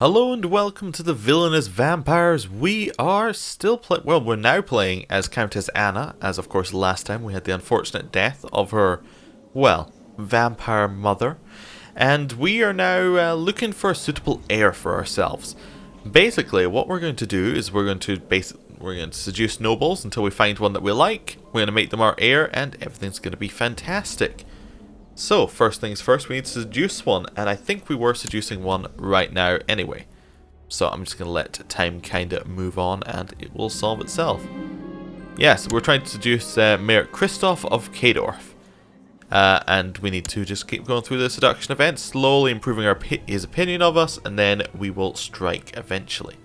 Hello and welcome to the Villainous Vampires. We are still we're now playing as Countess Anna, as of course last time we had the unfortunate death of her, well, vampire mother. And we are now looking for a suitable heir for ourselves. Basically, what we're going to do is we're going to seduce nobles until we find one that we like. We're going to make them our heir and everything's going to be fantastic. So, first things first, we need to seduce one, and I think we were seducing one right now anyway. So I'm just going to let time kind of move on, and it will solve itself. Yes, we're trying to seduce Mayor Christoph of Kadorf. And we need to just keep going through the seduction event, slowly improving his opinion of us, and then we will strike eventually.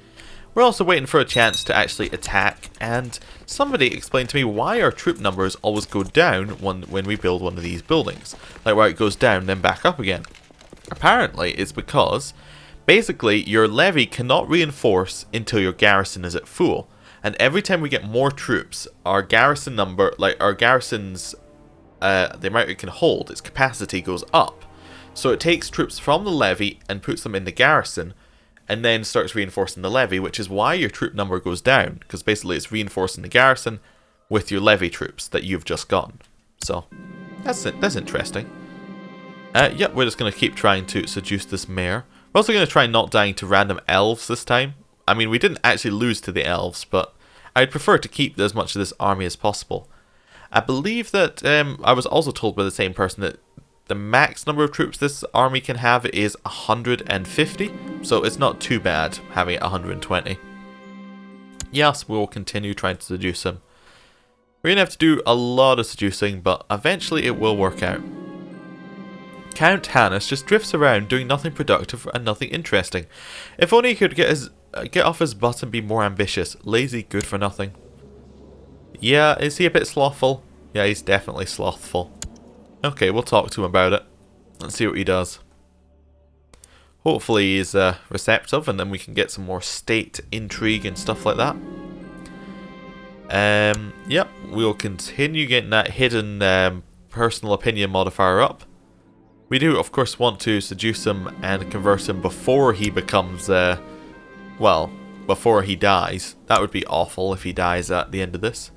We're also waiting for a chance to actually attack, and somebody explained to me why our troop numbers always go down when we build one of these buildings. Like where it goes down, then back up again. Apparently, it's because, basically, your levy cannot reinforce until your garrison is at full. And every time we get more troops, our garrison number, like our garrison's, the amount it can hold, its capacity goes up. So it takes troops from the levy and puts them in the garrison, and then starts reinforcing the levy, which is why your troop number goes down, because basically it's reinforcing the garrison with your levy troops that you've just gotten. So, that's it. That's interesting. Yep, we're just going to keep trying to seduce this mayor. We're also going to try not dying to random elves this time. I mean, we didn't actually lose to the elves, but I'd prefer to keep as much of this army as possible. I believe that I was also told by the same person that the max number of troops this army can have is 150, so it's not too bad having it 120. Yes, we'll continue trying to seduce him. We're going to have to do a lot of seducing, but eventually it will work out. Count Hannes just drifts around doing nothing productive and nothing interesting. If only he could get off his butt and be more ambitious. Lazy, good for nothing. Yeah, is he a bit slothful? Yeah, he's definitely slothful. Okay, we'll talk to him about it. Let's see what he does. Hopefully he's receptive, and then we can get some more state intrigue and stuff like that. Yep, we'll continue getting that hidden personal opinion modifier up. We do, of course, want to seduce him and convert him before he becomes, well, before he dies. That would be awful if he dies at the end of this.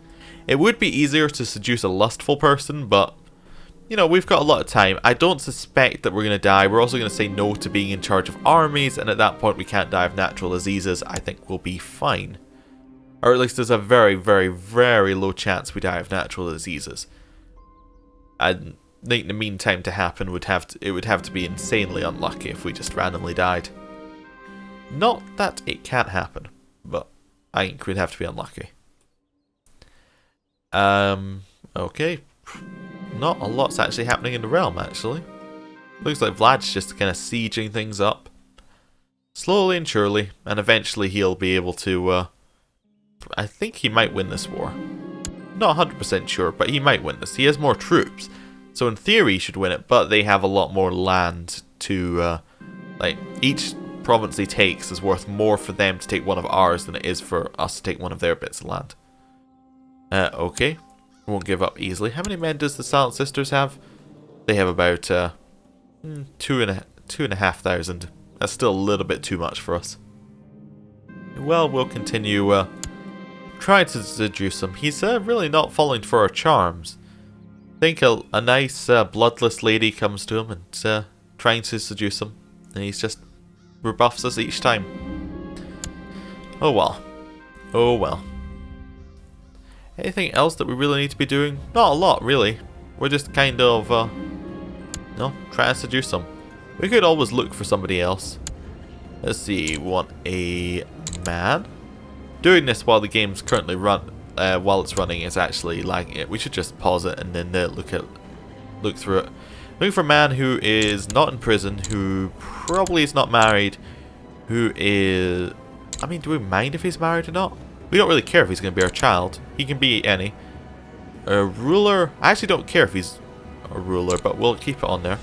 It would be easier to seduce a lustful person, but you know, we've got a lot of time. I don't suspect that we're going to die. We're also going to say no to being in charge of armies, and at that point we can't die of natural diseases. I think we'll be fine. Or at least there's a very, very, very low chance we die of natural diseases. I think the mean time to happen would have to be insanely unlucky if we just randomly died. Not that it can't happen, but I think we'd have to be unlucky. Okay. Not a lot's actually happening in the realm, actually. Looks like Vlad's just kind of sieging things up. Slowly and surely, and eventually he'll be able to, I think he might win this war. Not 100% sure, but he might win this. He has more troops, so in theory he should win it, but they have a lot more land to, like, each province he takes is worth more for them to take one of ours than it is for us to take one of their bits of land. Okay. Won't give up easily. How many men does the Silent Sisters have? They have about 2,500. That's still a little bit too much for us. Well, we'll continue trying to seduce him. He's really not falling for our charms. I think a nice bloodless lady comes to him and trying to seduce him, and he's just rebuffs us each time. Oh well. Oh well. Anything else that we really need to be doing? Not a lot, really. We're just kind of, trying to seduce them. We could always look for somebody else. Let's see, we want a man. Doing this while the game's currently while it's running is actually lagging it. We should just pause it and then look through it. Looking for a man who is not in prison, who probably is not married, who is... I mean, do we mind if he's married or not? We don't really care if he's going to be our child. He can be any. A ruler. I actually don't care if he's a ruler, but we'll keep it on there.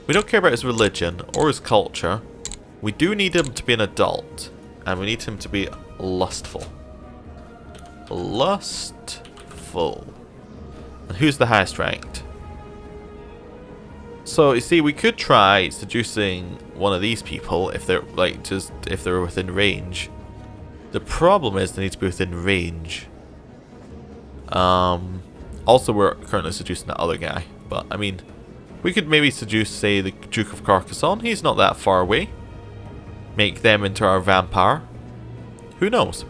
We don't care about his religion or his culture. We do need him to be an adult. And we need him to be lustful. Lustful. And who's the highest ranked? So, you see, we could try seducing one of these people if they're like just if they're within range. The problem is they need to be within range. Also, we're currently seducing that other guy, but I mean, we could maybe seduce, say, the Duke of Carcassonne. He's not that far away. Make them into our vampire. Who knows?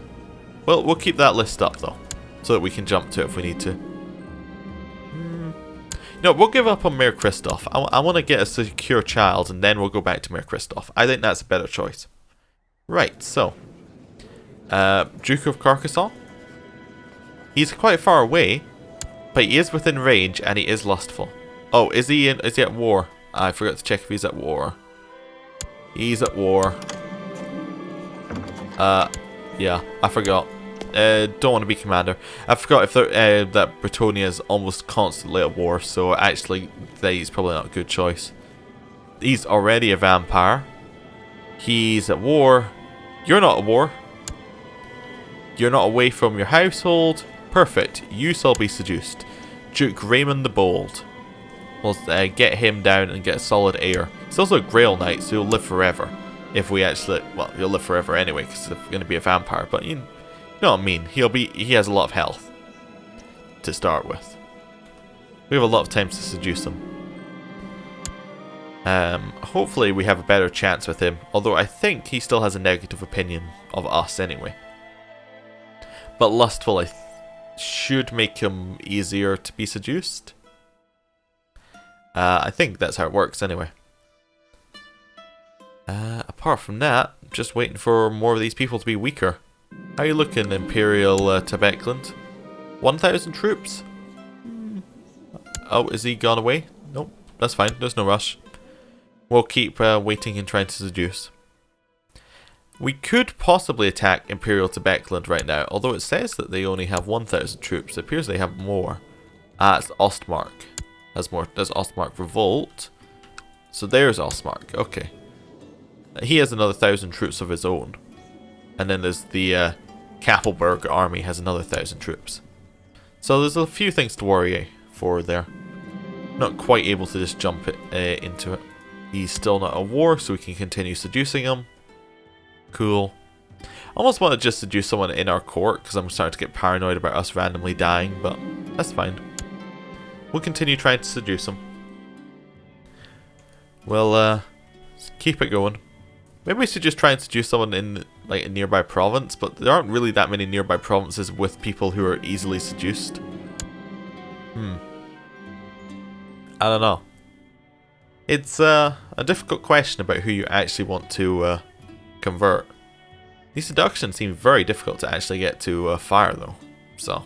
Well, we'll keep that list up though, so that we can jump to it if we need to. No, we'll give up on Mayor Kristoff. I want to get a secure child, and then we'll go back to Mayor Kristoff. I think that's a better choice. Right, so Duke of Carcassonne. He's quite far away, but he is within range, and he is lustful. Oh, is he at war? I forgot to check if he's at war. He's at war. Yeah, I forgot. Don't want to be commander. I forgot if that Bretonia is almost constantly at war, so actually he's probably not a good choice. He's already a vampire. He's at war. You're not at war. You're not away from your household. Perfect. You shall be seduced. Duke Raymond the Bold. We'll get him down and get a solid heir. He's also a Grail Knight, so he'll live forever. If we actually, well, he'll live forever anyway, because he's going to be a vampire. But you know what I mean. He has a lot of health to start with. We have a lot of time to seduce him. Hopefully we have a better chance with him. Although I think he still has a negative opinion of us anyway. But lustful, should make him easier to be seduced. I think that's how it works anyway. Apart from that, just waiting for more of these people to be weaker. How you looking, Imperial Tebekland? 1,000 troops? Oh, is he gone away? Nope, that's fine, there's no rush. We'll keep waiting and trying to seduce. We could possibly attack Imperial Tebekland right now, although it says that they only have 1,000 troops. It appears they have more. It's Ostmark. Has more. Does Ostmark revolt? So there's Ostmark. Okay. He has another 1,000 troops of his own. And then there's the Kappelberg army has another 1,000 troops. So there's a few things to worry for there. Not quite able to just jump into it. He's still not at war, so we can continue seducing him. Cool. I almost want to just seduce someone in our court, because I'm starting to get paranoid about us randomly dying, but that's fine. We'll continue trying to seduce him. We'll keep it going. Maybe we should just try and seduce someone in like a nearby province, but there aren't really that many nearby provinces with people who are easily seduced. I don't know. It's a difficult question about who you actually want to convert. These seductions seem very difficult to actually get to fire though. So,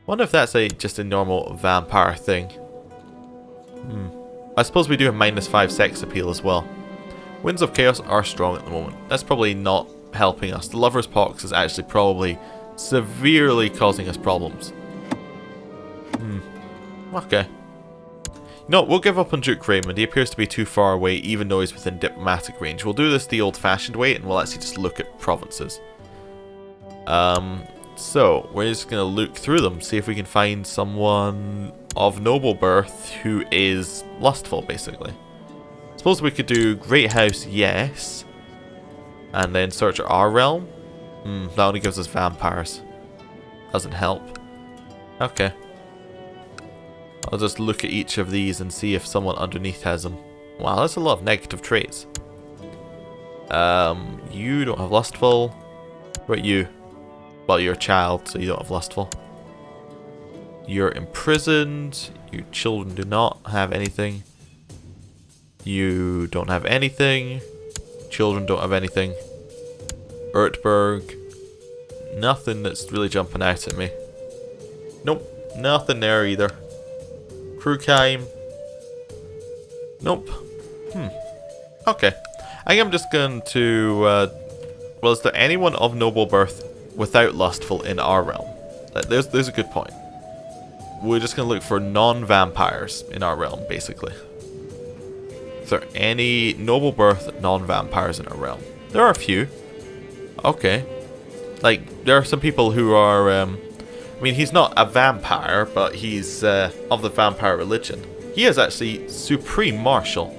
wonder if that's just a normal vampire thing. I suppose we do have -5 sex appeal as well. Winds of Chaos are strong at the moment. That's probably not helping us. The Lover's Pox is actually probably severely causing us problems. Okay. No, we'll give up on Duke Raymond. He appears to be too far away, even though he's within diplomatic range. We'll do this the old-fashioned way, and we'll actually just look at provinces. So, we're just going to look through them, see if we can find someone of noble birth who is lustful, basically. Suppose we could do Great House, yes. And then search our realm. That only gives us vampires. Doesn't help. Okay. I'll just look at each of these and see if someone underneath has them. Wow, that's a lot of negative traits. You don't have lustful. What about you? Well, you're a child, so you don't have lustful. You're imprisoned. Your children do not have anything. You don't have anything. Children don't have anything. Ertberg. Nothing that's really jumping out at me. Nope, nothing there either. Krugheim. Nope. Okay. I think I'm just going to... well, is there anyone of noble birth without lustful in our realm? There's a good point. We're just going to look for non-vampires in our realm, basically. Is there any noble birth non-vampires in our realm? There are a few. Okay. Like, there are some people who are... I mean, he's not a vampire, but he's of the vampire religion. He is actually Supreme Marshal.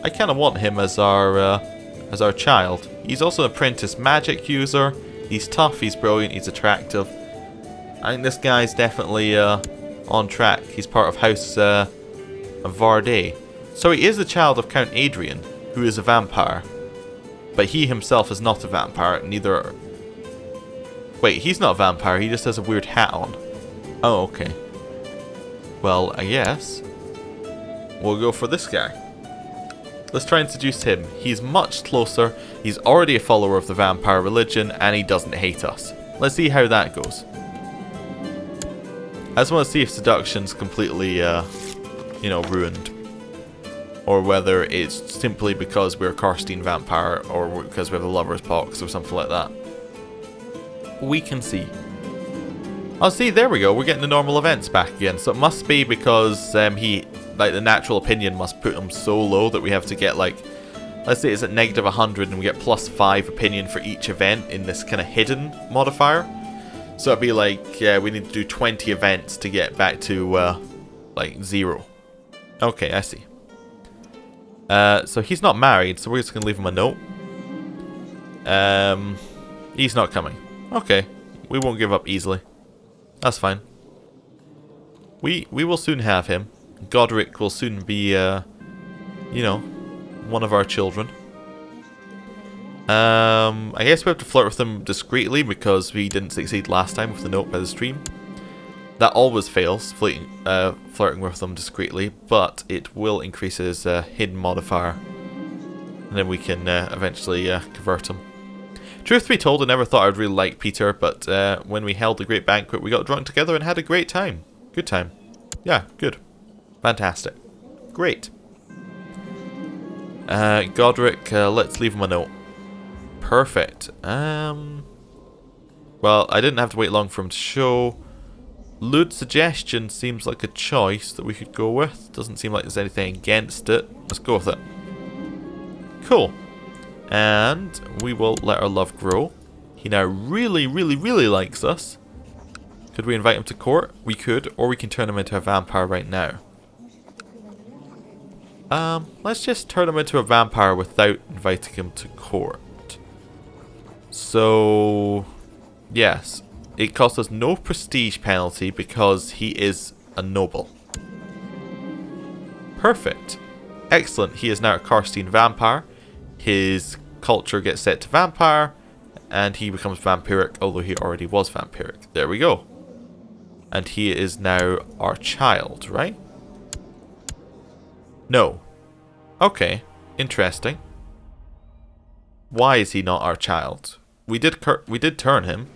I kind of want him as our child. He's also an apprentice magic user. He's tough, he's brilliant, he's attractive. I think this guy's definitely on track. He's part of House Varday. So he is the child of Count Adrian, who is a vampire. But he himself is not a vampire, neither... Wait, he's not a vampire, he just has a weird hat on. Oh, okay. Well, I guess we'll go for this guy. Let's try and seduce him. He's much closer, he's already a follower of the vampire religion, and he doesn't hate us. Let's see how that goes. I just want to see if seduction's completely, ruined. Or whether it's simply because we're a Carstein vampire, or because we have a lover's box, or something like that. We can see. Oh, see, there we go. We're getting the normal events back again. So it must be because the natural opinion must put him so low that we have to get, like, let's say it's at -100 and we get +5 opinion for each event in this kind of hidden modifier. So it'd be like, we need to do 20 events to get back to, 0. Okay, I see. So he's not married, so we're just going to leave him a note. He's not coming. Okay, we won't give up easily. That's fine. We will soon have him. Godric will soon be, one of our children. I guess we have to flirt with him discreetly because we didn't succeed last time with the note by the stream. That always fails, flirting with them discreetly, but it will increase his hidden modifier. And then we can eventually convert him. Truth be told, I never thought I'd really like Peter, but when we held a great banquet, we got drunk together and had a great time. Good time. Yeah, good. Fantastic. Great. Godric, let's leave him a note. Perfect. Well, I didn't have to wait long for him to show. Lewd suggestion seems like a choice that we could go with. Doesn't seem like there's anything against it. Let's go with it. Cool. And we will let our love grow. He now really, really, really likes us. Could we invite him to court? We could, or we can turn him into a vampire right now. Let's just turn him into a vampire without inviting him to court. So, yes. It costs us no prestige penalty because he is a noble. Perfect. Excellent. He is now a Carstein vampire. His culture gets set to vampire. And he becomes vampiric, although he already was vampiric. There we go. And he is now our child, right? No. Okay. Interesting. Why is he not our child? We did turn him.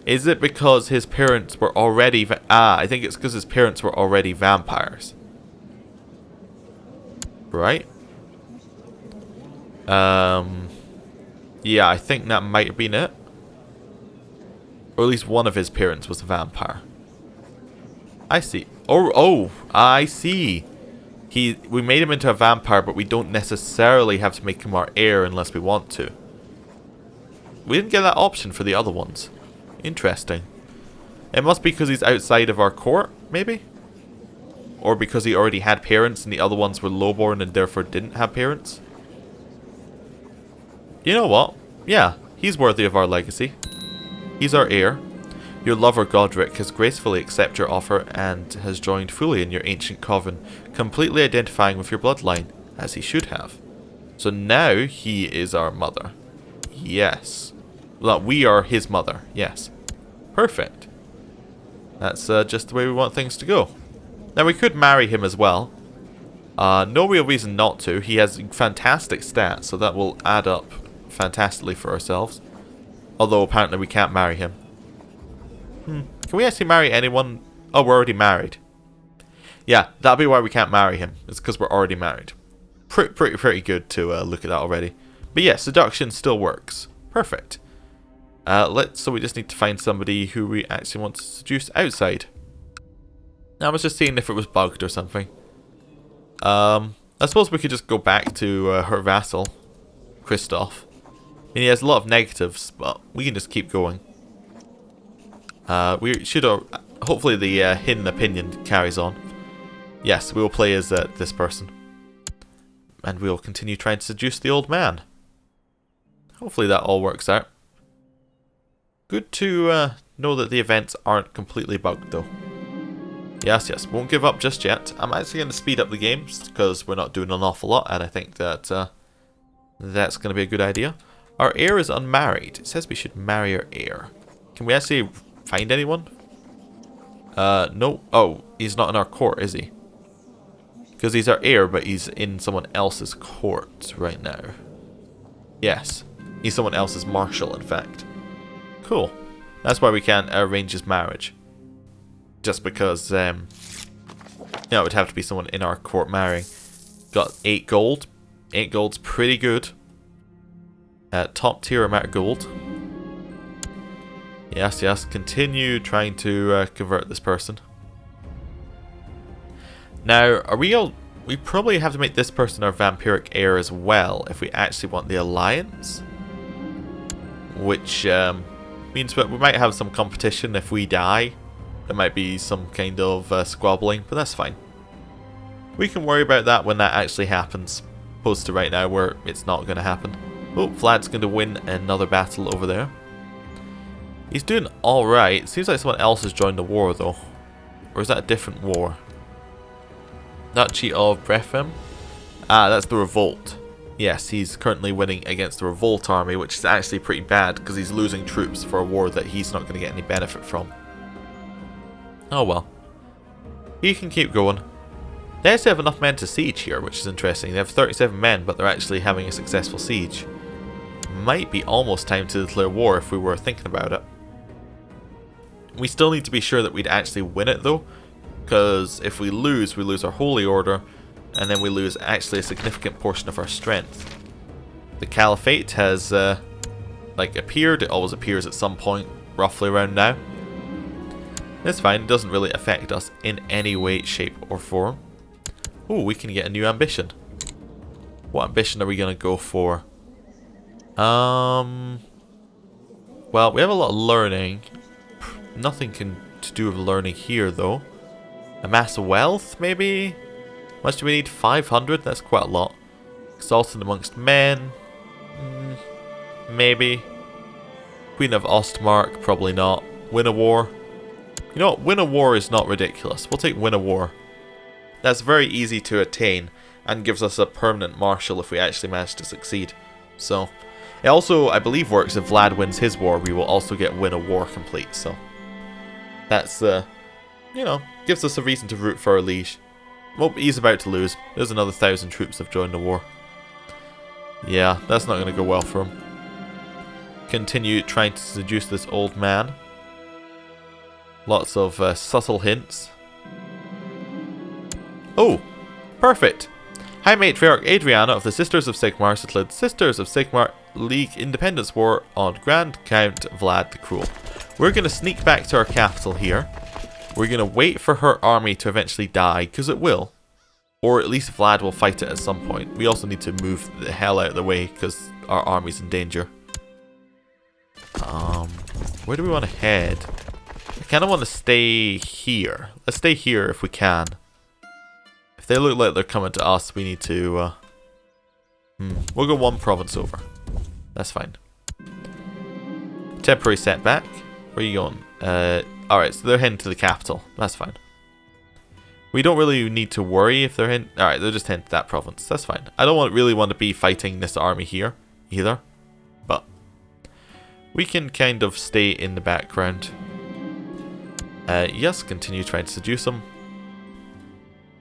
Is it because his parents were already... I think it's because his parents were already vampires. Right? Yeah, I think that might have been it. Or at least one of his parents was a vampire. I see. Oh, I see. We made him into a vampire, but we don't necessarily have to make him our heir unless we want to. We didn't get that option for the other ones. Interesting. It must be because he's outside of our court, maybe? Or because he already had parents and the other ones were lowborn and therefore didn't have parents? You know what? Yeah, he's worthy of our legacy. He's our heir. Your lover Godric has gracefully accepted your offer and has joined fully in your ancient coven, completely identifying with your bloodline, as he should have. So now he is our mother. Yes. Well, we are his mother. Yes. Perfect. That's just the way we want things to go. Now we could marry him as well. No real reason not to. He has fantastic stats, so that will add up fantastically for ourselves. Although apparently we can't marry him. Can we actually marry anyone? Oh, we're already married. Yeah, that'll be why we can't marry him. It's because we're already married. Pretty good to look at that already. But yeah, seduction still works. Perfect. So we just need to find somebody who we actually want to seduce outside. I was just seeing if it was bugged or something. I suppose we could just go back to her vassal, Kristoff. I mean, he has a lot of negatives, but we can just keep going. We should... hopefully the hidden opinion carries on. Yes, we will play as this person. and we'll continue trying to seduce the old man. Hopefully that all works out. Good to know that the events aren't completely bugged though. Yes, yes, won't give up just yet. I'm actually going to speed up the games because we're not doing an awful lot, and I think that that's going to be a good idea. Our heir is unmarried. It says we should marry our heir. Can we actually find anyone? No. Oh, he's not in our court, is he? Because he's our heir, but he's in someone else's court right now. Yes. He's someone else's marshal, in fact. Cool. That's why we can't arrange his marriage. Just because, it would have to be someone in our court marrying. Got 8 gold. 8 gold's pretty good. Top tier amount of gold. Yes, yes. Continue trying to convert this person. Now, we probably have to make this person our vampiric heir as well if we actually want the alliance. Which means that we might have some competition if we die. There might be some kind of squabbling, but that's fine. We can worry about that when that actually happens. Opposed to right now where it's not going to happen. Oh, Vlad's going to win another battle over there. He's doing alright. Seems like someone else has joined the war though. Or is that a different war? Duchy of Brefem? Ah, that's the revolt. Yes, he's currently winning against the revolt army, which is actually pretty bad because he's losing troops for a war that he's not going to get any benefit from. Oh well. He can keep going. They actually have enough men to siege here, which is interesting. They have 37 men, but they're actually having a successful siege. Might be almost time to declare war if we were thinking about it. We still need to be sure that we'd actually win it though, because if we lose our holy order, and then we lose actually a significant portion of our strength. The caliphate has appeared. It always appears at some point roughly around now. It's fine, it doesn't really affect us in any way, shape or form. Oh, we can get a new ambition. What ambition are we going to go for? Well, we have a lot of learning. Nothing to do with learning here though. Amass wealth, maybe? How much do we need? 500? That's quite a lot. Exalted amongst men? Maybe. Queen of Ostmark? Probably not. Win a war? You know what? Win a war is not ridiculous. We'll take win a war. That's very easy to attain and gives us a permanent marshal if we actually manage to succeed. So, it also, I believe, works if Vlad wins his war. We will also get win a war complete. So, that's, gives us a reason to root for our liege. Well, he's about to lose. There's another 1,000 troops have joined the war. Yeah, that's not going to go well for him. Continue trying to seduce this old man. Lots of subtle hints. Oh, perfect. High Matriarch Adriana of the Sisters of Sigmar declared Sisters of Sigmar League Independence War on Grand Count Vlad the Cruel. We're going to sneak back to our capital here. We're going to wait for her army to eventually die, because it will. Or at least Vlad will fight it at some point. We also need to move the hell out of the way, because our army's in danger. Where do we want to head? I kind of want to stay here. Let's stay here if we can. If they look like they're coming to us, we need to... We'll go one province over. That's fine. Temporary setback. Where are you going? Alright, so they're heading to the capital. That's fine. We don't really need to worry if they're heading... Alright, they're just heading to that province. That's fine. I don't really want to be fighting this army here either. But we can kind of stay in the background. Yes, continue trying to seduce them.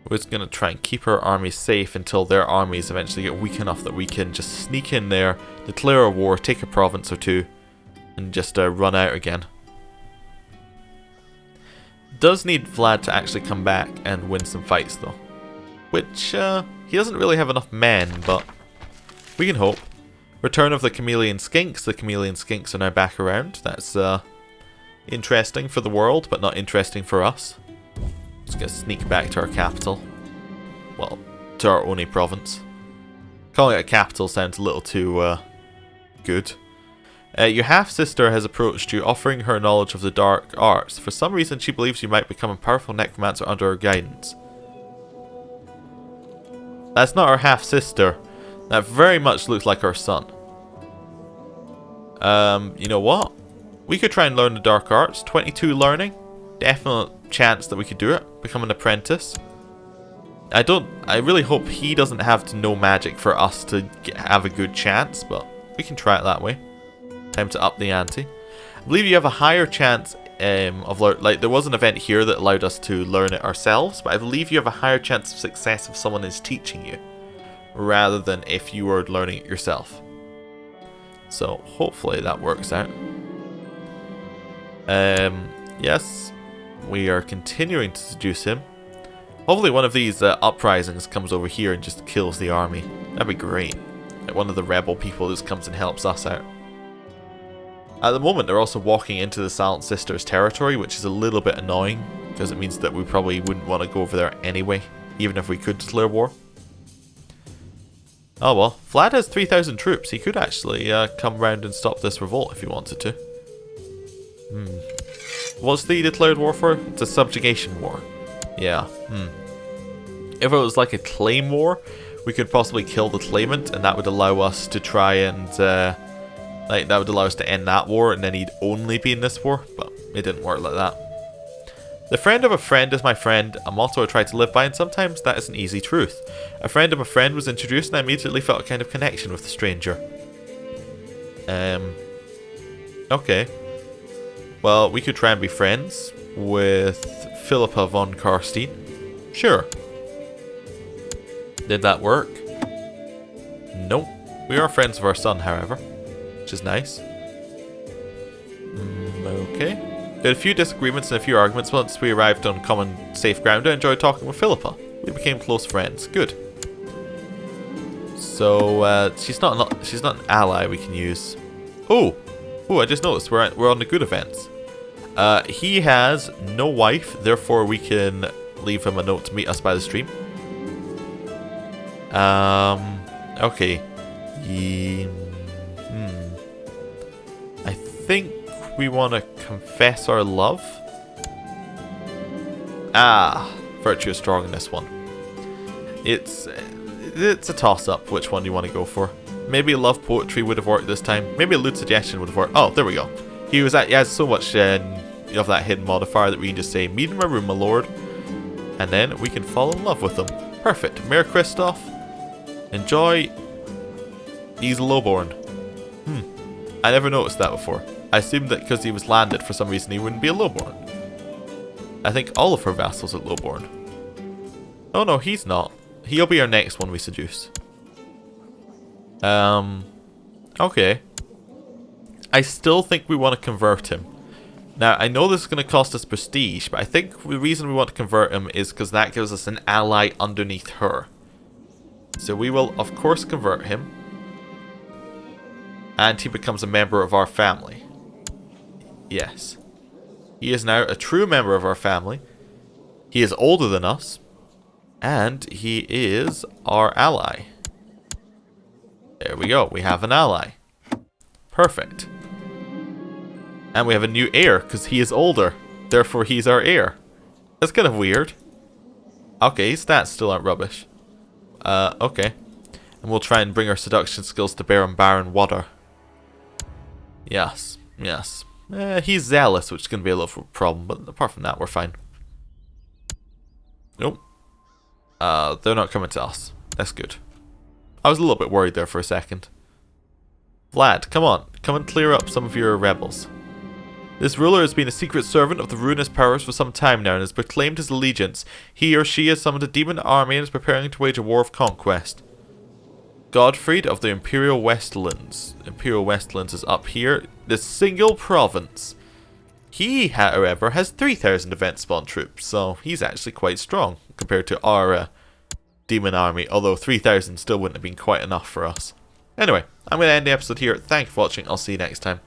We're just going to try and keep our army safe until their armies eventually get weak enough that we can just sneak in there, declare a war, take a province or two, and just run out again. Does need Vlad to actually come back and win some fights though. Which, he doesn't really have enough men, but we can hope. Return of the Chameleon Skinks. The Chameleon Skinks are now back around. That's interesting for the world, but not interesting for us. Just gonna sneak back to our capital. Well, to our only province. Calling it a capital sounds a little too good. Your half-sister has approached you, offering her knowledge of the dark arts. For some reason, she believes you might become a powerful necromancer under her guidance. That's not our half-sister. That very much looks like our son. You know what? We could try and learn the dark arts. 22 learning. Definite chance that we could do it. Become an apprentice. I really hope he doesn't have to know magic for us to have a good chance, but we can try it that way. Time to up the ante. I believe you have a higher chance of like there was an event here that allowed us to learn it ourselves, but I believe you have a higher chance of success if someone is teaching you rather than if you were learning it yourself. So hopefully that works out. Yes, we are continuing to seduce him. Hopefully one of these uprisings comes over here and just kills the army. That'd be great. Like one of the rebel people just comes and helps us out. At the moment, they're also walking into the Silent Sisters territory, which is a little bit annoying, because it means that we probably wouldn't want to go over there anyway, even if we could declare war. Oh well, Vlad has 3,000 troops. He could actually come round and stop this revolt if he wanted to. What's the declared war for? It's a subjugation war. Yeah. If it was like a claim war, we could possibly kill the claimant, and that would allow us to try and that would allow us to end that war, and then he'd only be in this war, but it didn't work like that. The friend of a friend is my friend, a motto I try to live by, and sometimes that is an easy truth. A friend of a friend was introduced, and I immediately felt a kind of connection with the stranger. Okay. Well, we could try and be friends with Philippa von Carstein. Sure. Did that work? Nope. We are friends of our son, however, which is nice. Okay. We had a few disagreements and a few arguments. Once we arrived on common safe ground, I enjoyed talking with Philippa. We became close friends. Good. So she's not an ally we can use. Oh, I just noticed we're on the good events. He has no wife, therefore we can leave him a note to meet us by the stream. Okay. I think we want to confess our love. Virtue is strong in this one. It's a toss-up which one you want to go for. Maybe a love poetry would have worked this time. Maybe a lewd suggestion would have worked. Oh, there we go. He has so much of that hidden modifier that we can just say, meet in my room, my lord. And then we can fall in love with him. Perfect. Mayor Kristoff. Enjoy. He's lowborn. I never noticed that before. I assumed that because he was landed for some reason he wouldn't be a lowborn. I think all of her vassals are lowborn. Oh no, he's not. He'll be our next one we seduce. Okay. I still think we want to convert him. Now, I know this is going to cost us prestige, but I think the reason we want to convert him is because that gives us an ally underneath her. So we will, of course, convert him. And he becomes a member of our family. Yes. He is now a true member of our family. He is older than us. And he is our ally. There we go. We have an ally. Perfect. And we have a new heir, because he is older. Therefore, he's our heir. That's kind of weird. Okay, his stats still aren't rubbish. Okay. And we'll try and bring our seduction skills to bear on Baron Water. Yes, yes. He's zealous, which is going to be a little problem, but apart from that, we're fine. Nope. They're not coming to us. That's good. I was a little bit worried there for a second. Vlad, come on. Come and clear up some of your rebels. This ruler has been a secret servant of the ruinous powers for some time now and has proclaimed his allegiance. He or she has summoned a demon army and is preparing to wage a war of conquest. Godfried of the Imperial Westlands. Imperial Westlands is up here. The single province. He, however, has 3,000 event spawn troops, so he's actually quite strong compared to our demon army, although 3,000 still wouldn't have been quite enough for us. Anyway, I'm going to end the episode here. Thank you for watching. I'll see you next time.